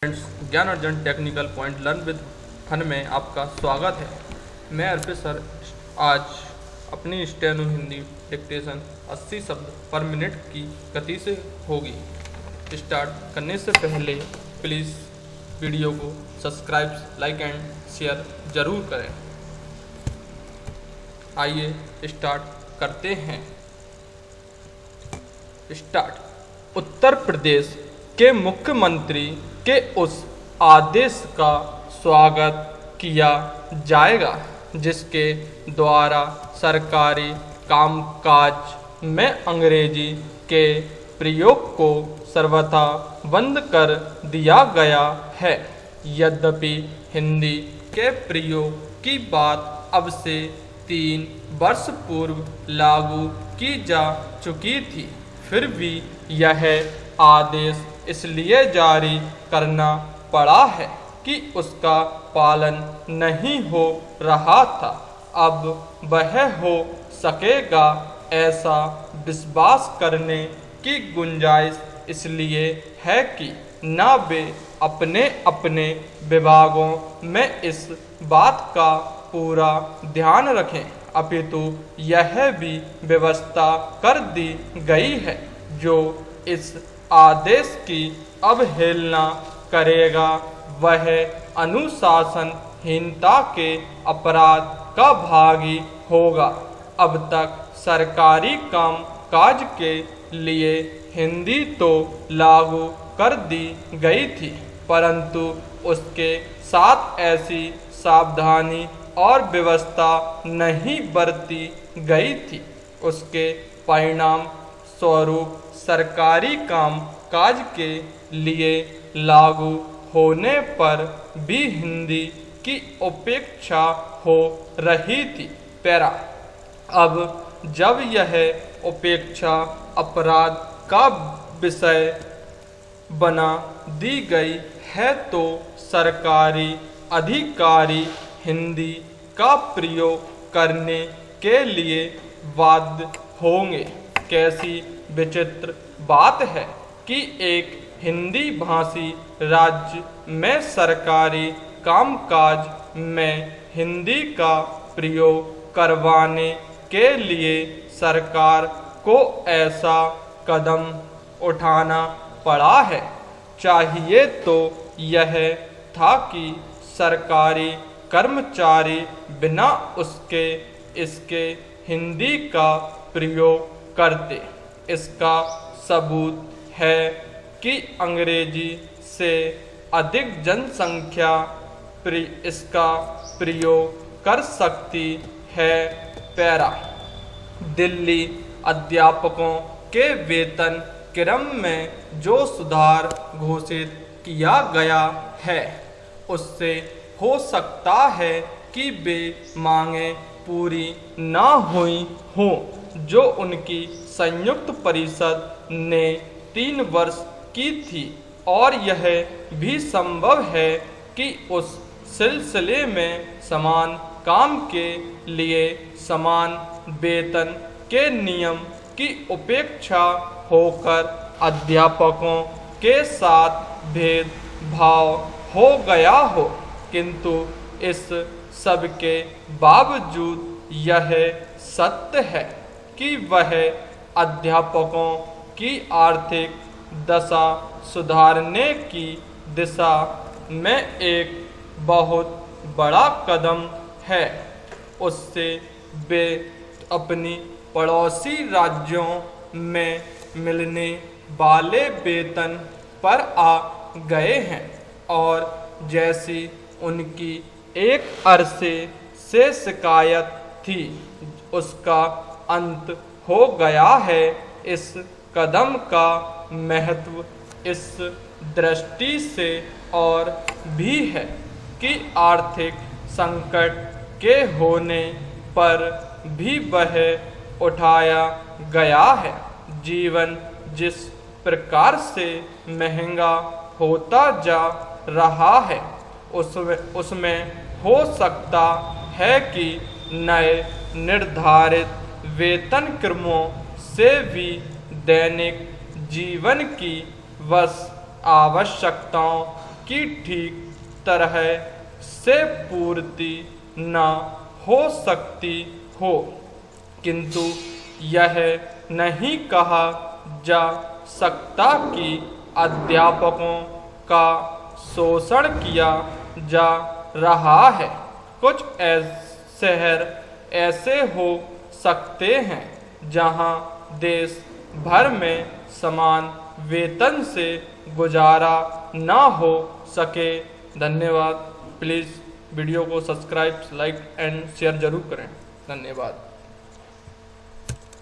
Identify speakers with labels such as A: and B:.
A: Friends, Gyan Arjan technical point learn with fun में आपका स्वागत है। मैं अर्पित सर आज अपनी स्टेनो हिंदी डिक्टेशन 80 शब्द पर मिनट की गति से होगी। स्टार्ट करने से पहले प्लीज़ वीडियो को सब्सक्राइब, लाइक एंड शेयर ज़रूर करें। आइए स्टार्ट करते हैं। स्टार्ट। उत्तर प्रदेश के मुख्यमंत्री के उस आदेश का स्वागत किया जाएगा जिसके द्वारा सरकारी कामकाज में अंग्रेजी के प्रयोग को सर्वथा बंद कर दिया गया है। यद्यपि हिंदी के प्रयोग की बात अब से 3 वर्ष पूर्व लागू की जा चुकी थी, फिर भी यह आदेश इसलिए जारी करना पड़ा है कि उसका पालन नहीं हो रहा था। अब वह हो सकेगा ऐसा विश्वास करने की गुंजाइश इसलिए है कि न वे अपने अपने विभागों में इस बात का पूरा ध्यान रखें, अपितु यह भी व्यवस्था कर दी गई है जो इस आदेश की अवहेलना करेगा वह अनुशासनहीनता के अपराध का भागी होगा। अब तक सरकारी कामकाज के लिए हिंदी तो लागू कर दी गई थी, परंतु उसके साथ ऐसी सावधानी और व्यवस्था नहीं बरती गई थी। उसके परिणाम स्वरूप सरकारी कामकाज के लिए लागू होने पर भी हिंदी की उपेक्षा हो रही थी। पैरा। अब जब यह उपेक्षा अपराध का विषय बना दी गई है तो सरकारी अधिकारी हिंदी का प्रयोग करने के लिए बाध्य होंगे। कैसी विचित्र बात है कि एक हिंदी भाषी राज्य में सरकारी कामकाज में हिंदी का प्रयोग करवाने के लिए सरकार को ऐसा कदम उठाना पड़ा है। चाहिए तो यह था कि सरकारी कर्मचारी बिना इसके हिंदी का प्रयोग करते। इसका सबूत है कि अंग्रेजी से अधिक जनसंख्या इसका प्रयोग कर सकती है। पैरा। दिल्ली अध्यापकों के वेतन क्रम में जो सुधार घोषित किया गया है उससे हो सकता है कि वे मांगें पूरी ना हुई हों जो उनकी संयुक्त परिषद ने 3 वर्ष की थी, और यह भी संभव है कि उस सिलसिले में समान काम के लिए समान वेतन के नियम की उपेक्षा होकर अध्यापकों के साथ भेदभाव हो गया हो, किंतु इस सब के बावजूद यह सत्य है कि वह अध्यापकों की आर्थिक दशा सुधारने की दिशा में एक बहुत बड़ा कदम है। उससे वे अपनी पड़ोसी राज्यों में मिलने वाले वेतन पर आ गए हैं और जैसी उनकी एक अरसे से शिकायत थी उसका अंत हो गया है। इस कदम का महत्व इस दृष्टि से और भी है कि आर्थिक संकट के होने पर भी वह उठाया गया है। जीवन जिस प्रकार से महंगा होता जा रहा है उसमें हो सकता है कि नए निर्धारित वेतन क्रमों से भी दैनिक जीवन की आवश्यकताओं की ठीक तरह से पूर्ति न हो सकती हो, किंतु यह नहीं कहा जा सकता कि अध्यापकों का शोषण किया जा रहा है। कुछ शहर ऐसे हो सकते हैं जहां देश भर में समान वेतन से गुजारा ना हो सके। धन्यवाद। प्लीज़ वीडियो को सब्सक्राइब, लाइक एंड शेयर जरूर करें। धन्यवाद।